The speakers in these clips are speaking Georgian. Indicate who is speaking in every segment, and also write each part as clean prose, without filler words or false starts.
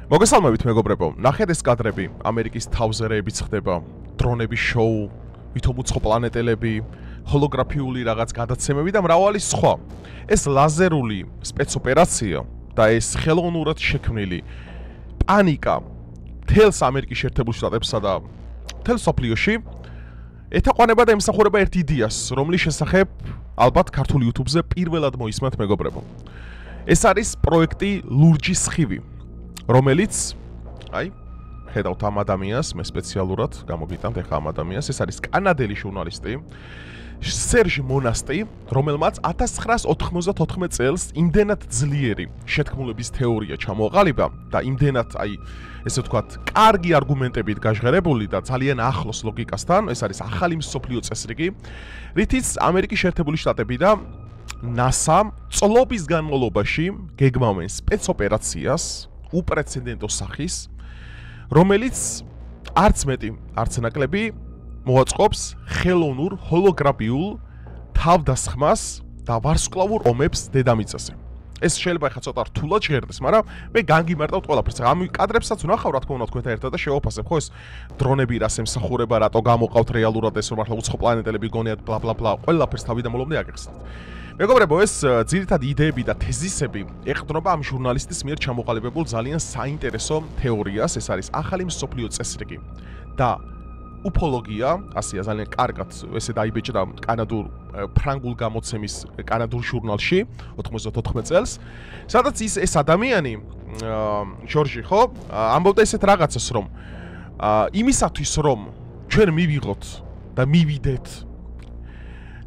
Speaker 1: მოგესალმებით მეგობრებო, ნახეთ ეს კადრები, ამერიკის თავზე რეებიც ხდება, დრონების შოუ, ვითომ უცხო პლანეტელები, ჰოლოგრაფიული რაღაც გადაცემები და მრავალი სხვა. ეს ლაზერული სპეცოპერაცია და ეს ხელოვნურად შექმნილი პანიკა მთელს ამერიკის შეერთებულ შტატებსა და მთელ მსოფლიოში ეთაყვანება და ემსახურება ერთ იდეას, რომლის შესახებ ალბათ ქართულ YouTube-ზე პირველად მოისმენთ მეგობრებო. ეს არის პროექტი ლურჯი სხივი. რომელიც ხედავთ ამ ადამიანს, მე სპეციალურად გამოგიტანთ ახლა ამ ადამიანს, ეს არის კანადელი ჟურნალისტი, სერჟ მონასტი, რომელმაც 1994 წელს იმდენად ძლიერი შეთქმულების თეორია ჩამოაყალიბა და იმდენად, ესე ვთქვათ, კარგი არგუმენტებით გაჟღერებული და ძალიან ახლოს ლოგიკასთან, ეს არის ახალი მსოფლიო წესრიგი, რითიც ამერიკის შეერთებული შტატები და NASA წლობის განმავლობაში გეგმავენ სპეცოპერაციას უპრეცედენტო სახის, რომელიც არც მეტი, არც ნაკლები მოაწყობს ხელოვნურ ჰოლოგრაფიულ თავდასხმას და ვარსკვლავურ ომებს დედამიწაზე. ეს შეიძლება ახლა ცოტა რთულად ჟღერდეს, მაგრამ მე განგიმარტავთ ყველაფერს. ამ კადრებსაც ვნახავ, რა თქმა უნდა, თქვენთან ერთად და შევაფასებ, ხო ეს დრონები რას ემსახურება, რატო გამოყავთ რეალურად ეს რომ ახლა უცხო პლანეტელები გონიათ ბლა ბლა ბლა, ყველაფერს თავიდან მოლომდე აკეთეთ. მეგობრებო, ეს ძირითადი იდეები და თეზისები ეყრდნობა ამ ჟურნალისტის მიერ ჩამოყალიბებულ ძალიან საინტერესო თეორიას, ეს არის ახალი მსოფლიო წესრიგი და უფოლოგია, ასეა ძალიან კარგად ესე დაიბეჭდა კანადურ ფრანგულ გამოცემის კანადურ ჟურნალში 94 წელს, სადაც ეს ადამიანი ჯორჯი ხო, ამბობდა ესეთ რაღაცას, რომ იმისათვის რომ ჩვენ მივიღოთ და მივიდეთ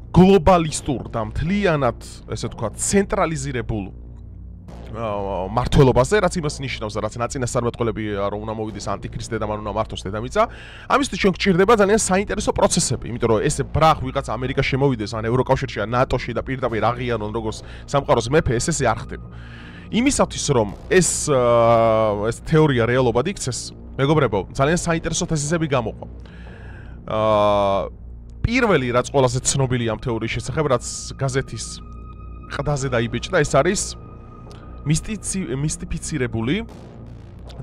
Speaker 1: გლობალისტურ და მთლიანად, ესე ვთქვათ, ცენტრალიზირებულ მართლობაზე, რაც იმას ნიშნავს, რაც ნაწინასწარმეტყველები რომ უნდა მოვიდეს ანტიქრისტე და მან უნდა მართოს დედამიწა, ამისთვის ჩვენ გჭირდება ძალიან საინტერესო პროცესები, იმიტომ რომ ესე ბრახ ვიღაც ამერიკაში შემოვიდეს, ან ევროკავშირში, ან ნატოში და პირდაპირ აღიარონ როგორც სამყაროს მეფე, ეს არ ხდება. იმისათვის რომ ეს თეორია რეალობად იქცეს, მეგობრებო, ძალიან საინტერესო თეზისები გამოყვა. პირველი რაც ყველაზე ცნობილია ამ თეორიის შესახებ, რაც გაზეთის ყდაზე დაიბეჭდა, ეს არის მისტიფიცირებული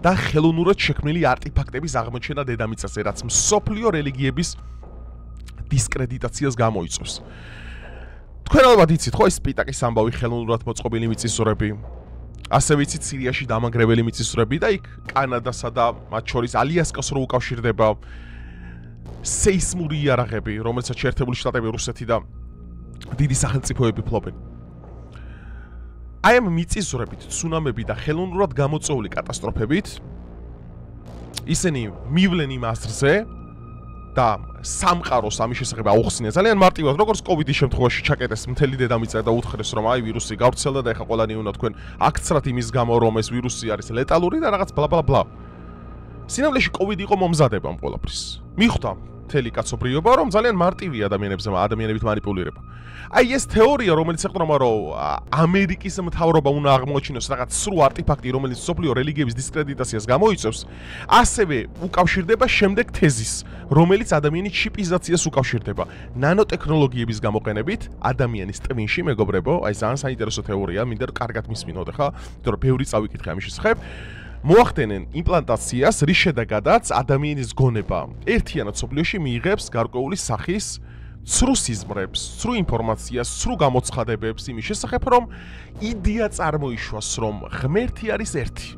Speaker 1: და ხელოვნურად შექმნილი არტეფაქტების აღმოჩენა დედამიწაზე, რაც მსოფლიო რელიგიების დისკრედიტაციას გამოიწვევს. თქვენ ალბათ იცით, ხო, ეს სპიტაკის ამბავი ხელოვნურად მოწყობილი მიწისძვრები, ასევე იცით სირიაში დამანგრეველი მიწისძვრები და იქ კანადასა და მათ შორის ალიასკას რო უკავშირდება სეისმური იარაღები, რომელსაც შეერთებული შტატები, რუსეთი და დიდი სახელმწიფოები ფლობენ. აი ამ მიწისძვრებით, ცუნამები და ხელოვნურად გამოწვეული კატასტროფებით ისინი მივლენ იმ აზრზე და სამყაროს ამის შესახებ აუხსნიან ძალიან მარტივად, როგორც კოვიდის შემთხვევაში ჩაკეტეს მთელი დედამიწა და უთხრეს, რომ აი ვირუსი გავრცელდა და ეხლა ყველანი უნდა თქვენ აქცრათ იმის გამო, რომ ეს ვირუსი არის ლეტალური და რაღაც ბლა ბლა ბლა. სინამდვილეში კოვიდი იყო მომზადება ამ ყველაფრის. მიხვდა მთელი კაცობრიობა, რომ ძალიან მარტივი ადამიანებით манипуლირება. აი ეს თეორია, რომელიც ეყრდნობა, რომ ამერიკის მთავრობა უნდა აღმოაჩინოს რაღაც სრულ არტეფაქტი, რომელიც მსოფლიო რელიგიების დისკრედიტაციას გამოიწვევს, ასევე უკავშირდება შემდეგ თეზის, რომელიც ადამიანის ჩიპიზაციას უკავშირდება. ნანოტექნოლოგიების გამოყენებით ადამიანის ტვინში, მეგობრებო, აი ძალიან საინტერესო თეორია, მინდა კარგად მისმინოთ ახლა, იმიტომ რომ ბევრი წავიკითხე ამის შესახებ. მოახდენენ იმპლანტაციას, რის შედეგადაც ადამიანის გონება ერთიანად მსოფლიოში მიიღებს გარკვეული სახის ცრუ სიზმრებს, ცრუ ინფორმაციას, ცრუ გამოცხადებებს იმის შესახებ, რომ იდეა წარმოიშვას, რომ ღმერთი არის ერთი.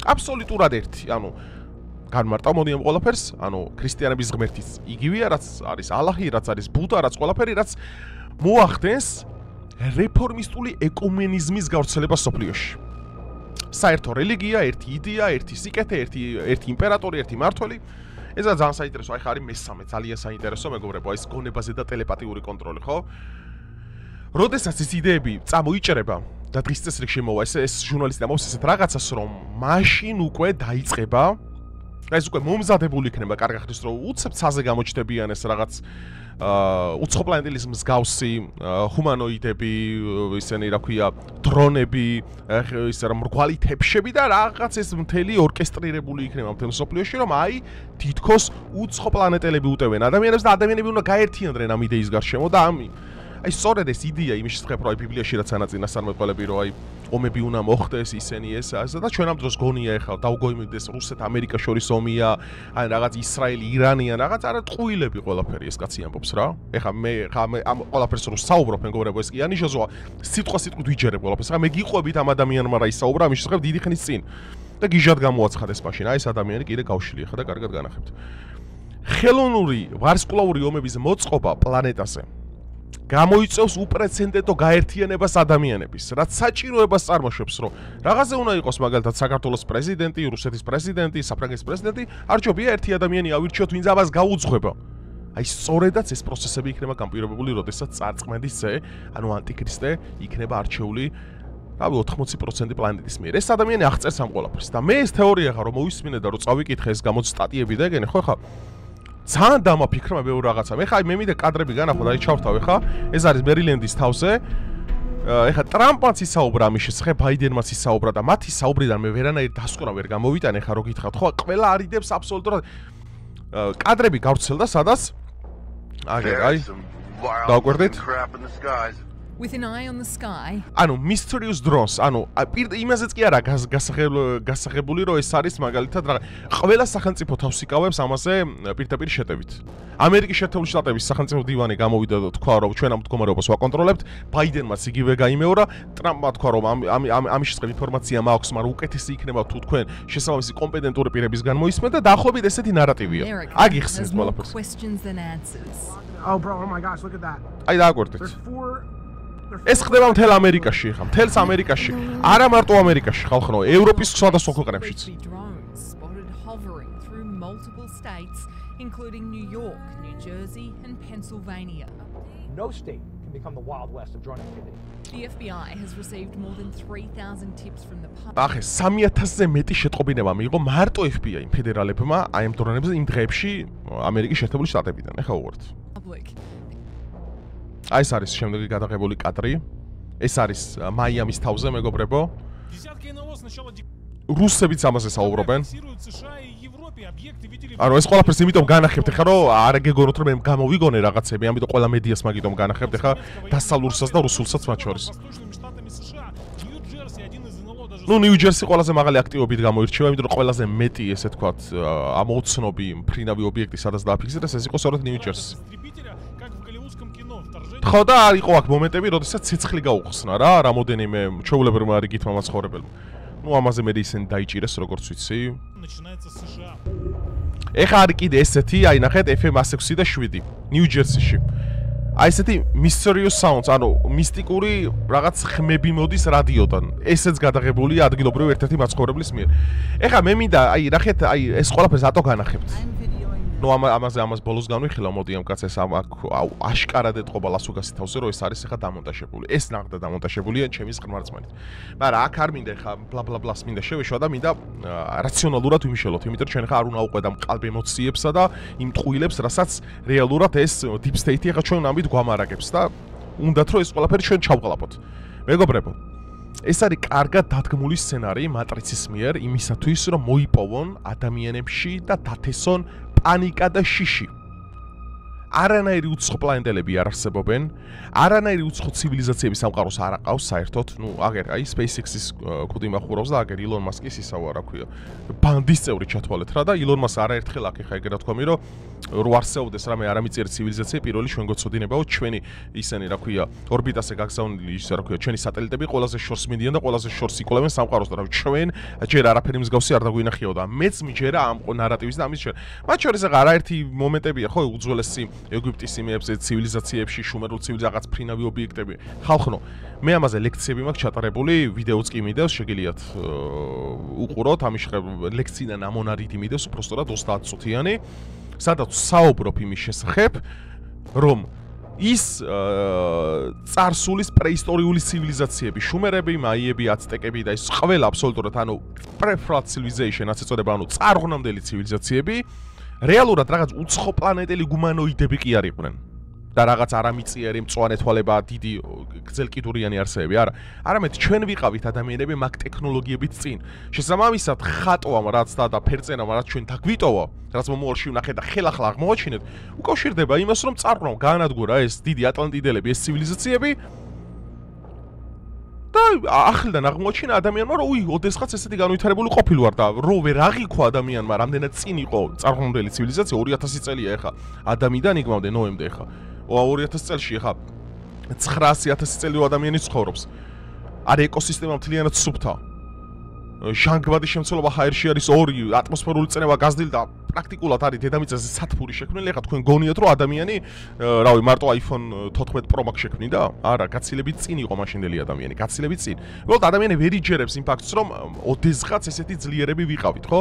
Speaker 1: აბსოლუტურად ერთი. ანუ განმარტავ მოდი ამ ყველაფერს, ანუ ქრისტიანების ღმერთიც იგივეა, რაც არის ალაჰი, რაც არის ბუდა, რაც ყველაფერი, რაც მოახდენს რეფორმისტული ეკუმენიზმის გავრცელება მსოფლიოში. საერთო რელიგია, ერთი იდეა, ერთი სიკეთე, ერთი იმპერატორი, ერთი მმართველი. ეს ძალიან საინტერესო, აი ხა არის მესამე, ძალიან საინტერესო, მეგობრებო, ეს გონებაზე და ტელეპათიური კონტროლი, ხო? როდესაც ეს იდეები წამოიჭრება და დღის წესრიგში მოვა, ეს ჟურნალისტი ამბობს ესეთ რაღაცას, რომ მაშინ უკვე დაიწყება, ეს უკვე მომზადებული იქნება კარგი ხნის რომ უცებ ცაზე გამოჩნდებიან ეს რაღაც უცხო პლანეტელის მსგავსი ჰუმანოიდები, ისინი რა ქვია, დრონები, ისე რა მრგვალი თეფშები და რაღაც ეს მთელი ორკესტრირებული იქნება მთელ მსოფლიოში, რომ აი თითქოს უცხო პლანეტელები უტევენ ადამიანებს და ადამიანები უნდა გაერთიანდნენ ამ იდეის გარშემო და აი სწორედ ეს იდეა იმის შესახებ, რომ აი ბიბლიაში რაც ანაწინასწარმეტყველები, რომ აი ომები უნდა მოხდეს, ისენი ეს და ჩვენ ამ დროს გონია ეხლა დავგოიმდეს რუსეთ-ამერიკა შორის ომია, ან რაღაც ისრაელი, ირანი ან რაღაც არა ტყუილები ყველაფერი ეს კაცი ამბობს რა. ეხლა მე ამ ყველაფერს რო საუბრობ, მეგობრებო, ეს კი ანიშნულია სიტყვით ვიჯერებ ყველაფერს. ეხლა მე გიყვებით ამ ადამიანმა რა ისაუბრა ამის შესახებ დიდი ხნის წინ. და გიჟად გამოაცხადეს მაშინ. აი ეს ადამიანი კიდე გავშლია ხა და კარგად განახებთ. ხელოვნური ვარსკვლავური ომების მოწყობა პლანეტაზე გამოიწევს უპრეცედენტო გაერთიანებას ადამიანების, რაც საჭიროებას წარმოშობს, რომ რაღაცზე უნდა იყოს მაგალითად საქართველოს პრეზიდენტი, რუსეთის პრეზიდენტი, საფრანგეთის პრეზიდენტი, არჩევნია ერთი ადამიანი ავირჩიოთ, ვინც ამას გაუძღვება. აი სწორედაც ეს პროცესები იქნება განპირობებული, როდესაც წარწმენდის ძე, ანუ ანტიქრისტე იქნება არჩეული 80% პლანეტის მიერ. ეს ადამიანი აღწერს ამ ყველაფერს და მე ეს თეორია ხარ რომ მოვისმინე და რომ წავიკითხე ეს გამოც სტატიები და ეგენი, ხო ხა ძალიან დამაფიქრა ბევრ რაღაცა. მე ხა მე მინდა კადრები განახო და ჩავთავ ხა. ეს არის მერილენდის თავზე. ეხა ტრამპმაც ისაუბრა ამის შესახებ, ბაიდენმაც ისაუბრა და მათი საუბრიდან მე ვერანაირ დასკვნა ვერ გამოვიტანე ხა რო გითხრათ, ხო? ყველა არიდებს აბსოლუტურად კადრები გავრცელდა სადაც აგერ აი დავკვირდით
Speaker 2: With an eye on the sky.
Speaker 1: ანუ mysterious drones, ანუ იმაზეც კი არა გასაღებული, რომ ეს არის მაგალითად რა ყველა სახელმწიფო თავს იკავებს ამაზე პირდაპირ შეტევით. ამერიკის შეერთებული შტატების სახელმწიფო დივანი გამოვიდა და თქვა, რომ ჩვენ ამ მდგომარეობას ვაკონტროლებთ, ბაიდენმაც იგივე გაიმეორა, ტრამპმა თქვა, რომ ამის შესახებ ინფორმაცია მაქვს, მაგრამ უკეთესი იქნება თუ თქვენ შესაბამისი კომპეტენტური პირებისგან მოისმენთ და დაახლოებით ესეთი ნარატივია. აი იხსენს ყველაფერს.
Speaker 3: Oh bro, oh my gosh, look at that.
Speaker 1: აი დააკვირდით.
Speaker 3: There's four
Speaker 1: ეს ხდება მთელ ამერიკაში ხა, მთელს ამერიკაში. არა მარტო ამერიკაში, ხალხო, ევროპის სხვადასხვა ქვეყნებშიც.
Speaker 2: Including New York, New Jersey and Pennsylvania.
Speaker 4: No state can become the Wild West of drone activity.
Speaker 2: The FBI has received more than 3,000 tips from the public.
Speaker 1: ახე 3000-ზე მეტი შეტყობინება მიიღო მარტო FBI ფედერალებმა აი ამ დრონებზე იმ დღეებში ამერიკის შეერთებული შტატებიდან. ეხა უღურთ. აი ეს არის შემდეგი გადაღებული კადრი. ეს არის მაიამის თავზე, მეგობრებო. რუსებიც ამაზე საუბრობენ. ანუ ეს ყველაფერს იმიტომ განახებთ ხა რომ არ გეგონოთ რომ მე გამოვიგონე რაღაცები, ამიტომ ყველა მედიას მაგიტომ განახებთ ხა დასავლურსაც და რუსულსაც მათ შორის. ნუ ნიუ-ჯერსი ყველაზე მაღალი აქტივობით გამოირჩევა, იმიტომ რომ ყველაზე მეტი ესე თქვათ ამოცნობი მფრინავი ობიექტი სადაც დააფიქსირეს, ეს იყო სწორედ ნიუ-ჯერსი. ხო და იყო აქ მომენტები, როდესაც ცეცხლი გაუხსნა რა, რამოდენიმე ჩვეულებრივმა რიგითმა მაცხოვრებელმა. ნუ ამაზე მე ისინი დაიჭირეს, როგორც ვიცი. ეხა არის კიდე ესეთი, აი ნახეთ FM 106 და 7 ნიუ-ჯერსიში. აი ესეთი mysterious sounds, ანუ მისტიკური რაღაც ხმები მოდის რადიოდან. ესეც გადაღებულია ადგილობრივი ერთ-ერთი მაცხოვრებლის მიერ. ეხა მე მინდა აი ნახეთ, აი ეს ყველაფერს ატო განახებთ. ნუ ამას ბოლოს განვიხილავ, მოდი ამ კაცს აშკარად ეთყობა ლასუგასი თავზე, რომ ეს არის ეხა დამონტაჟებული. ეს ნახდა დამონტაჟებულია ჩემის ღრმარწმენით. მაგრამ აქ არ მინდა ეხა ბლა-ბლა-ბლას მინდა შევეშვა და მინდა რაციონალურად ვიმშელოთ, იმიტომ რომ ჩვენ ეხა არ უნდა უყვეთ ამ ყალბ ემოციებსა და იმ ტყუილებს, რასაც რეალურად ეს deep state-ი ეხა ჩვენ ამით გვამარაგებს და უნდათ რომ ეს ყველაფერი ჩვენ ჩავყლაპოთ. მეგობრებო, ეს არის კარგად დადგმული სცენარი მატრიცის მიერ იმისათვის, რომ მოიპოვონ ადამიანებში და დათესონ პანიკა და შიში. არანაირი უცხო პლანეტელები არ არსებობენ, არანაირი უცხო ცივილიზაციების სამყაროს არ აყავს საერთოდ. ნუ აგერ აი SpaceX-ის კუდი მახურავს და აგერ ილონ მასკის ისავა რა ქვია. ბანდის წევრი ჩათვალეთ რა და ილონ მას არაერთხელ აქ ეხა ეგრე თქვამი რომ რო არსებობდეს რამე არამიწიერი ცივილიზაცია, პირველი ჩვენ გვეცოდინებაო ჩვენი ისენი რა ქვია ორბიტაზე გაგზავნილი ის რა ქვია ჩვენი სატელიტები ყველაზე შორს მიდიან და ყველაზე შორს იკვლევენ სამყაროს და ჩვენ ჯერ არაფერი მსგავსი არ დაგვინახიაო და მეც მიჯერა ამ ნარატივის და ამის შენ. მათ შორის ახლა არაერთი მომენტებია ხო უძველესი ეგვიპტის იმებზე ცივილიზაციებში შუმერულ ცივილიზაციებში რაღაც ფრინავი ობიექტები. ხალხო, მე ამაზე ლექციები მაქვს ჩატარებული, ვიდეოც კი მიდევს, შეგიძლიათ უყუროთ, ამის ლექციიდან ამონარიდი მიდევს უბრალოდ 30 წუთიანი, სადაც საუბრობ იმის შესახებ, რომ ის წარსულის პრეისტორიული ცივილიზაციები, შუმერები, მაიები, აცტეკები და ის ყველა აბსოლუტურად, ანუ pre-flood civilization, ასე წოდება, ანუ წარღვნამდელი ცივილიზაციები რეალურად რაღაც უცხო პლანეტელი გუმანოიდები კი არ იყვნენ. და რაღაც არამიწიერი მწვანე თვალება დიდი გრძელკიდურიანი არსებები, არა. არამედ ჩვენ ვიყავით ადამიანები მაგ ტექნოლოგიებით წინ. შესაბამისად, ხატვამ რაც და ფერწერამ რაც ჩვენ დაგვიტოვა, რაც მომავალში ვნახეთ და ხელახლა აღმოაჩინეთ, უკავშირდება იმას, რომ წარყვნამ გაანადგურა ეს დიდი ატლანტიდელები, ეს ცივილიზაციები და ახლიდან აღმოაჩინა ადამიანმა, რომ ოდესღაც ესეთი განვითარებული ყოფილვარ და რო ვერ აღიქვა ადამიანმა, რამდენად წინ იყო წარღვნამდელი ცივილიზაცია 2000 წელია ეხა. ადამიანიდან იგმავდე ნოემდე ეხა. 2000 წელში ეხა 900.000 წელი ადამიანი ცხოვრობს. არის ეკოსისტემა მთლიანად სუფთა. ჟანგბადის შემცველობა ჰაერში არის 2 ატმოსფერული წნევა გაზრდილი და პრაქტიკულად არის დედამიწაზე სათბური შექმნილი. ეხა თქვენ გონიათ რომ ადამიანი რავი მარტო iPhone 14 Pro Max შექმნიდა? არა, გაცილებით წინ იყო მაშინდელი ადამიანი, გაცილებით წინ. უბრალოდ ადამიანი ვერ იჯერებს იმ ფაქტს რომ ოდესღაც ესეთი ძლიერები ვიყავით, ხო?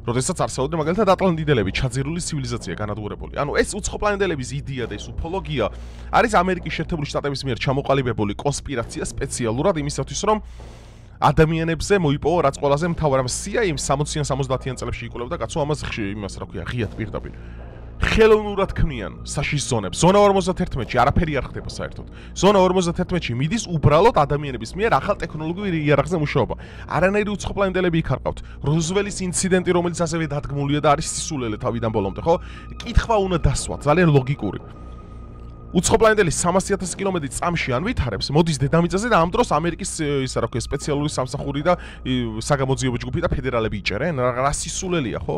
Speaker 1: როდესაც არსებობდა მაგალითად ატლანტიდელები, ჩაძირული ცივილიზაცია განადგურებული. ანუ ეს უცხოპლანეტელების იდეა და ეს უფოლოგია არის ამერიკის შეერთებული შტატების მიერ ჩამოყალიბებული კონსპირაცია სპეციალურად იმისათვის, რომ ადამიანებზე მოიპოვო რაც ყველაზე მთავარი, ამ CIA-ი 60-იან 70-იან წლებში იკვლევდა კაცო ამას იმას რა ქვია, ღიად პირდაპირ. ხელოვნურად ქმნიან საშიშ ზონებს. ზონა 51-ში არაფერი არ ხდება საერთოდ. ზონა 51-ში მიდის უბრალოდ ადამიანების მიერ ახალ ტექნოლოგიურ იარაღზე მუშაობა. არანაირი უცხოპლანეტელები იქ არ ყავთ. როზველის ინციდენტი, რომელიც ასევე დადგმულია და არის სისულელე თავიდან ბოლომდე, ხო? კითხვა უნდა დასვათ, ძალიან ლოგიკური. უცხოპლანეტელი 300.000 კილომეტრი წამში ან ვითარებს, მოდის დედამიწაზე და ამ დროს ამერიკის ისა რა ქვია სპეციალური სამსახური და საგამოძიებო ჯგუფი და ფედერალები იჭერენ, რა სისულელია, ხო?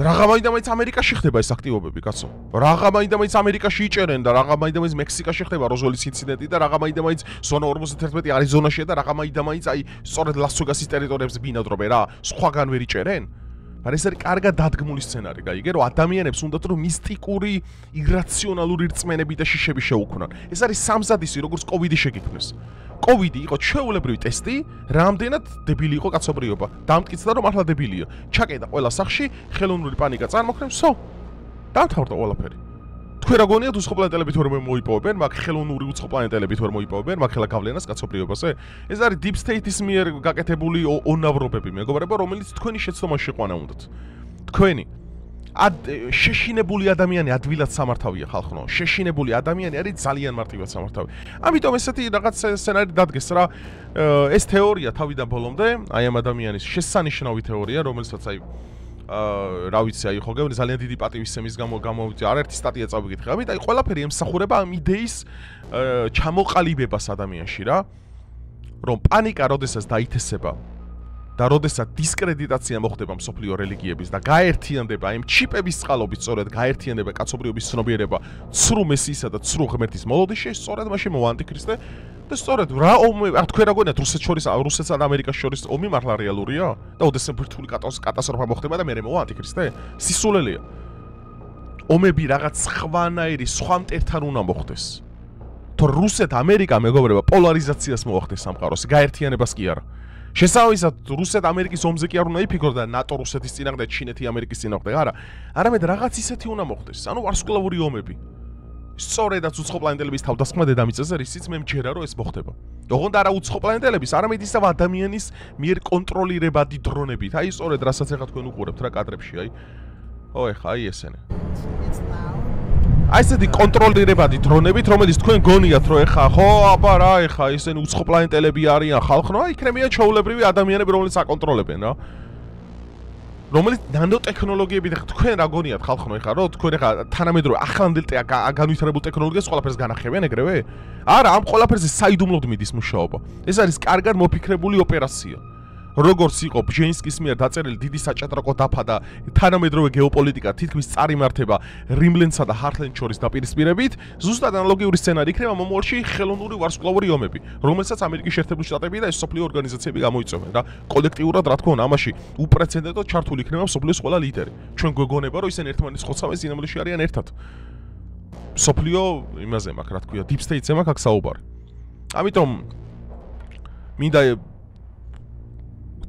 Speaker 1: რაღა მაინდა-მაინც ამერიკაში ხდება ეს აქტივობები, კაცო. რაღა მაინდა-მაინც ამერიკაში იჭერენ და რაღა მაინდა-მაინც მექსიკაში ხდება როზველის ინციდენტი და რაღაცა მაინდა-მაინც ზონა 51 არიზონაშია და რაღაცა მაინდა-მაინც აი სწორედ ლას-ვეგასის ტერიტორიებზე ბინადრობენ რა, სხვაგან ვერ იჭერენ? მაგრამ ეს არის კარგად დადგმული სცენარი, გაიგე, რომ ადამიანებს უნდათ რომ მისტიკური, ირაციონალური რწმენები და შიშები შეუქმნან. ეს არის სამზადისი, როგორც COVID-ი შეგიქმნეს. COVID იყო ჩვეულებრივი ტესტი, რამდენად დებილი იყო კაცობრიობა. დამტკიცდა რომ ახლა დებილია. ჩაკეტა ყველა სახში, ხელოვნური პანიკა წარმოქმნეს, სო. დამთავრდა ყველაფერი. თქვენ რა გონიათ უცხოპლანეტელები თუ ვერ მოიპოვებენ, მაგ ხელოვნური უცხოპლანეტელები თუ ვერ მოიპოვებენ, მაგ ხელა გავლენას კაცობრიობაზე? ეს არის Deep State-ის მიერ გაკეთებული ონავრობები, მეგობრებო, რომელიც თქვენი შეცდომაში შეყვანა უნდათ. თქვენი შეშინებული ადამიანი ადვილად სამართავია ხალხო. შეშინებული ადამიანი არის ძალიან მარტივად სამართავი. ამიტომ ესეთი რაღაც სცენარი დადგეს რა. ეს თეორია თავიდან ბოლომდე, აი ამ ადამიანის შესანიშნავი თეორია, რომელსაც აი რა ვიცი, აი ხო გეუბნები ძალიან დიდი პატივისცემის გამო არაერთი სტატია წავიკითხე. ამიტომ აი ყველაფერი ემსახურება ამ იდეის ჩამოყალიბებას ადამიანში რა. რომ პანიკა როდესაც დაითესება და როდესაც დისკრედიტაცია მოხდება მსოფლიო რელიგიების და გაერთიანდება იმ ჩიპების წყალობით, სწორედ გაერთიანდება კაცობრიობის ცნობიერება ცრუ მესიისა და ცრუ ღმერთის მოლოდიში, სწორედ მაშინ მოვა ანტიქრისტე და სწორედ რა თქვენ რა გონიათ რუსეთსა და ამერიკას შორის ომი მართლა რეალურია? და ოდესმე ბირთვული კატასტროფა მოხდება და მერე მოვა ანტიქრისტე? სისულელეა. ომები რაღაც სხვანაირი სხვა მტერთან უნდა მოხდეს. თუ რუსეთ-ამერიკა მეგობრებო პოლარიზაციას მოახდეს სამყაროს, გაერთიანებას კი არა. შესაბამისად რუსეთ-ამერიკის ომზე კი არ უნდა იფიქროთ და ნატო რუსეთის წინააღმდეგ, ჩინეთი ამერიკის წინააღმდეგ, არა. არამედ რაღაც ისეთი უნდა მოხდეს. ანუ ვარსკვლავური ომები. სწორედაც უცხოპლანეტელების თავდასხმა დედამიწაზე, რისიც მე მჯერა რომ ეს მოხდება. ოღონდ არა უცხოპლანეტელების, არამედ ისევ ადამიანის მიერ კონტროლირებადი დრონებით. აი სწორედ რასაც ახლა თქვენ უყურებთ რა კადრებში, აი. ეხა აი ესენი. აი ესეთი კონტროლირებადი დრონებით, რომელიც თქვენ გონიათ რომ ეხა ხო, აბა რა, ეხა ესენი უცხოპლანეტელები არიან ხალხო, აი იქნებიან ჩვეულებრივი ადამიანები, რომლებიც აკონტროლებენ რა. რომელიც ნანოტექნოლოგიებით თქვენ რა გონიათ ხალხო, ეხა რომ თქვენ ეხა თანამედროვე ახლანდელ განვითარებულ ტექნოლოგიას ყველაფერს განახევიან ეგრევე? არა, ამ ყველაფერზე საიდუმლოდ მიდის მუშაობა. ეს არის კარგად მოფიქრებული ოპერაცია. როგორც იყო ბჟენსკის მიერ დაწერილი დიდი საჭადრაკო დაფა და თანამედროვე გეოპოლიტიკა თითქმის წარიმართება რიმლენსა და ჰარტლენდ შორის დაპირისპირებით, ზუსტად ანალოგიური სცენარი იქნება მომავალში ხელოვნური ვარსკვლავური ომები, რომელსაც ამერიკის შეერთებული შტატები და ეს სოფლიო ორგანიზაციები გამოიწვევენ რა. კოლექტიურად რა თქმა უნდა, ამაში უპრეცედენტოდ ჩართული იქნება სოფლიოს ყველა ლიდერი. ჩვენ გვეგონება, რომ ისინი ერთმანეთს ხოცავენ, სინამდვილეში არიან ერთად. სოფლიო იმაზე მაქვს, რა თქვია, Deep State-ზე მაქვს აქ საუბარი. ამიტომ მინდა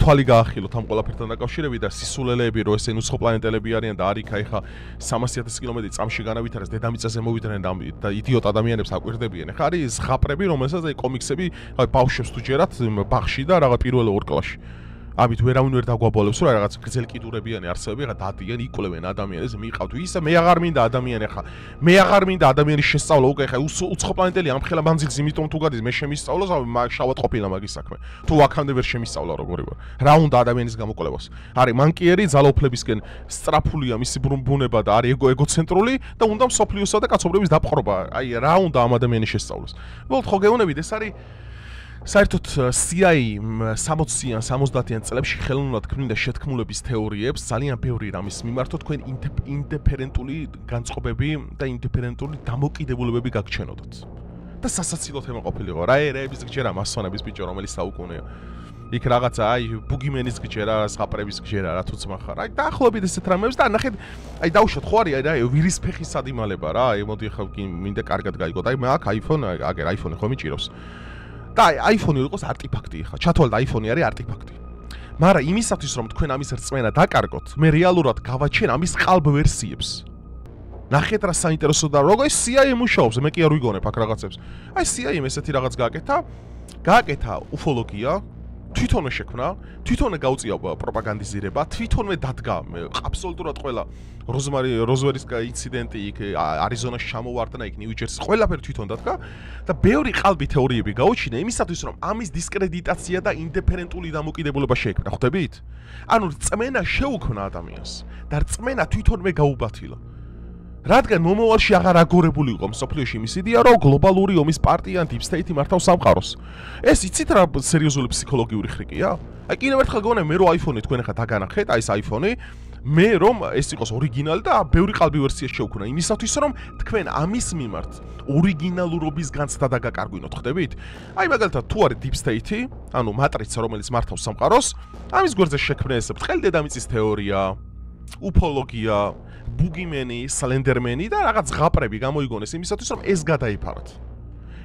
Speaker 1: თვალი გაახილოთ ამ ყველაფერთან დაკავშირებით და სისულელეები რომ ესენი უცხოპლანეტელები არიან და არიქა ეხა 300.000 კილომეტრი წამში განავითარეს დედამიწაზე მოვიდნენ და იდიოტ ადამიანებს აკვირდებიან. ეხა არის ზღაპრები, რომელსაც აი კომიქსები აი ბავშვებს თუ ჯერათ ბაღში და რაღაც პირველ ორ კლასში. ამით ვერავინ ვერ დაგვაბოლებს, რომ რაღაც გრძელი კიდურებიანი არსებები ხა დადიან, იკვლევენ ადამიანებს, მიყავთ ისე მე აღარ მინდა ადამიანი ხა. მე აღარ მინდა ადამიანის შესწავლა უკვე ხა უცხო პლანეტელი ამ ხელა ბანძილს იმიტომ თუ გადის მე შემისწავლოს, შავად ყოფილა მაგის საქმე. თუ აქამდე ვერ შემისწავლა როგორი ვარ. რა უნდა ადამიანის გამოკვლევას. არის მანკიერი ძალაუფლებისკენ სწრაფულია მისი ბუნება და არის ეგოცენტრული და უნდა მსოფლიოსა და კაცობრიობის დაპყრობა. აი რა უნდა ამ ადამიანის შესწავლას. უბრალოდ ხო გეუბნებით ეს არის საერთოდ CIA 60-იან 70-იან წლებში ხელოვნურად ქმნიდა შეთქმულების თეორიებს ძალიან ბევრი რამის მიმართო თქვენ ინდიფერენტული განწყობები და ინდიფერენტული დამოკიდებულებები გაგჩენოდოთ. და სასაცილო თემა ყოფილიყო. რა ერების გჯერა მასონების ბიჭო რომელიც საუკუნეა. იქ რაღაცა აი ბუგიმენის გჯერა, ზღაპრების გჯერა რა თუც מחარ. აი დაახლოებით ესეთ რამებს და ნახეთ აი დაუშვათ ხო არის აი ვირისფეხის სადიმალება რა. აი მოდი ხა მინდა კარგად გაიგოთ. აი მე აქ iPhone, აგერ iPhone ხო მიჭირავს. და iPhone იყოს არტიფაქტი ხა. ჩათვალეთ iPhone არის არტიფაქტი. მაგრამ იმისათვის რომ თქვენ ამის რწმენა დაკარგოთ, მე რეალურად გავაჩენ ამის ყალბ ვერსიებს. ნახეთ რა საინტერესო და როგორ CIA მუშაობს, მე კი არ ვიგონებ აქ რაღაცებს. აი CIA-მ ესეთი რაღაც გააკეთა უფოლოგია, თვითონვე შექმნა, თვითონვე გაუწია პროპაგანდიზირება, თვითონვე დადგა აბსოლუტურად ყველა როზვერის ინციდენტი იქ არიზონაში ჩამოვარდნა, იქ ნიუ-ჯერსის ყველაფერი თვითონ დადგა და ბევრი ყალბი თეორიები გაუჩინა იმისათვის რომ ამის დისკრედიტაცია და ინდიფერენტული დამოკიდებულება შეექმნა, ხვდებით? ანუ რწმენა შეუქმნა ადამიანს და რწმენა თვითონვე გაუბათილა. რადგან მომავალში აღარ აგორებული იყო მსოფლიოში იმის იდეა, რომ გლობალური ომის პარტია Deep State მართავს სამყაროს. ეს იცით რა სერიოზული ფსიქოლოგიური ხრიკია? აი კიდევ ერთხელ გონე მე რომ iPhone-ი თქვენ ახლა დაგანახეთ, აი ეს iPhone-ი, მე რომ ეს იყოს ორიგინალი და ბევრი ყალბი ვერსია შევქმნა იმისათვის რომ თქვენ ამის მიმართ ორიგინალურობის განცდა დაგაკარგვინოთ, ხვდებით? აი მაგალითად თუ არის Deep State-ი, ანუ მატრიცა რომელიც მართავს სამყაროს, ამის გვერდზე შექმნა ეს ბრტყელი დედამიწის თეორია, უფოლოგია, ბუგიმენი, სლენდერმენი და რაღაც ზღაპრები გამოიგონეს იმისათვის რომ ეს გადაიფაროთ.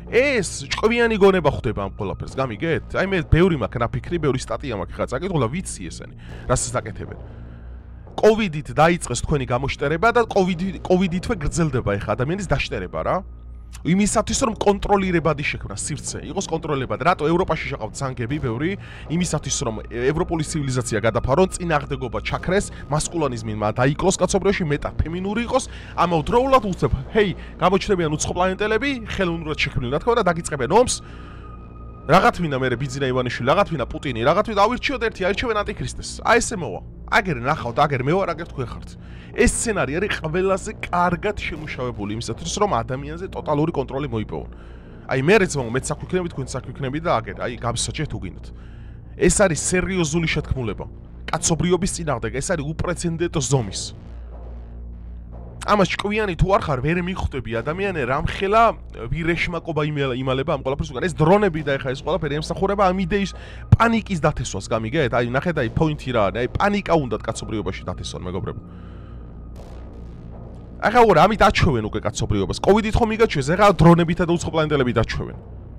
Speaker 1: ეს ჭკვიანი გონება ხვდება ამ ყველაფერს, გამიგეთ? აი მე ბევრი მაქვს რა ფიქრი, ბევრი სტატია მაქვს ხა წაკითხულა, ვიცი ესენი, რასაც აკეთებენ. COVID-ით დაიწყეს თქვენი გამოშტერება და COVID-ითვე გრძელდება ეხა ადამიანის დაშტერება რა. იმისათვის რომ კონტროლირებადი შექმნა სივრცე, იყოს კონტროლირებადი. რატო ევროპაში შეყავთ ზანგები ბევრი, იმისათვის რომ ევროპული ცივილიზაცია გადაფარონ, წინააღმდეგობა ჩაქრეს, მასკულანიზმი დაიკლოს კაცობრიობაში, მეტაფემინური იყოს, ამავდროულად უცებ, ჰეი, გამოჩნდებიან უცხო პლანეტელები, ხელოვნურად შექმნილი რა თქმა უნდა, დაგიწყებენ ომს. Რაღაც მინდა მე ბიძინა ივანიშვილი, რაღაც მინდა პუტინი, რაღაც მინდა ავირჩიოთ ერთი, აირჩევენ ანტიქრისტეს. აი ესე მოვა. აგერ ნახავთ, აგერ მე ვარ, აგერ თქვენ ხართ. ეს სცენარი არის ყველაზე კარგად შემუშავებული იმისათვის, რომ ადამიანზე ტოტალური კონტროლი მოიპოვონ. აი მე რეც მეც საქმე თქვენ საქმე და აგერ, აი გაბსაჭეთ უგინოთ. ეს არის სერიოზული შეთქმულება. კაცობრიობის წინააღმდეგ, ეს არის უპრეცედენტო ზომის. ამას ჭკვიანი თუ არ ხარ, ვერ მიხვდები ადამიანი რამხელა ვირეშმაკობა იმალება ამ ყველაფერს უკან. ეს დრონები და ეხა ეს ყველაფერი ემსახურება ამ იდეის პანიკის დათესვას, გამიგეთ? აი ნახეთ აი პოინტი რა, აი პანიკა უნდათ კაცობრიობაში დათესვან, მეგობრებო. ახლა უბრალოდ ამით აჩვევენ უკვე კაცობრიობას. COVID-ით ხომ მიგაჩვენეს, ეხლა დრონებითა და უცხო პლანეტელები დაჩვევენ.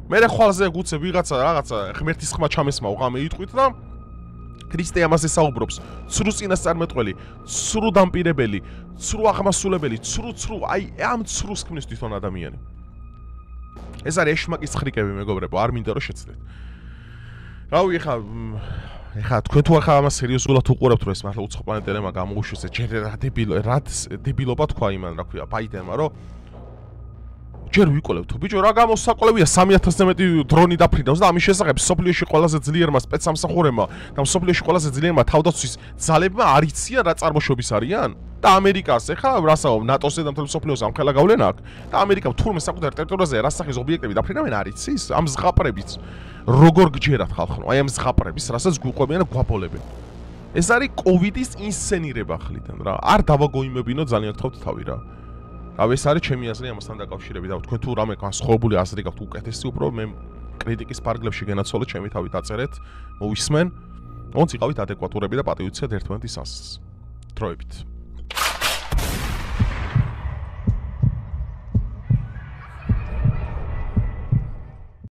Speaker 1: მე ხვალზე გუცე ვიღაცა რაღაცა ღმერთის ხმა ჩამესმაო, ღამე იტყვით და ქრისტე ამაზე საუბრობს. ცრუ წინასწარმეტყველი, ცრუ დამპირებელი, ცრუ აღმასულებელი, ცრუ, აი ამ ცრუს ქმნის თვითონ ადამიანი. ეს არის ეშმაკის ხრიკები, მეგობრებო, არ მინდა რომ შეცდეთ. რავი, ეხა თქვენ თუ ახლა ამას სერიოზულად უყურებთ, რომ ეს მართლა უცხო პლანეტელებმა გამოუშვეს, ჯერ რა დებილობა თქვა იმან, რა ქვია, ბაიდენმა, რომ ჯერ ვიკოლებ თუ ბიჭო რა გამოსაკოლებია 3000-ზე მეტი დრონი დაფრინავს და ამის შესახებ სოფლიოში ყველაზე ძლიერმა სპეცსამსახურებმა და სოფლიოში ყველაზე ძლიერმა თავდაცვის ძალებმა არ იციან რა წარმოშობის არიან და ამერიკას ეხა რასაო ნატოს და მთელ სოფლიოს ამ ხელა გავლენა აქვს და ამერიკამ თურმე საკუთარ ტერიტორიაზე რა სახის ობიექტები დაფრინავენ არ იცის ამ ზღაპრებიც როგორ გჯერათ ხალხო აი ამ ზღაპრების რასაც გვიყვებიან და გვაბოლებენ ეს არის COVID-ის ინსცენირება ხლიდან რა არ დავაგოიმებინო ძალიან გთხოვთ თავი რა ავ ეს არის ჩემი აზრი ამასთან დაკავშირებით და თქვენ თუ რამე განსხვავებული აზრი გაქვთ უკეთესი უფრო მე კრიტიკის ფარგლებში გენაცვალეთ ჩემი თავით აწერეთ მოვისმენ ონც იყავით ადეკვატურები და პატივიცეთ ერთმანეთის ასს დროებით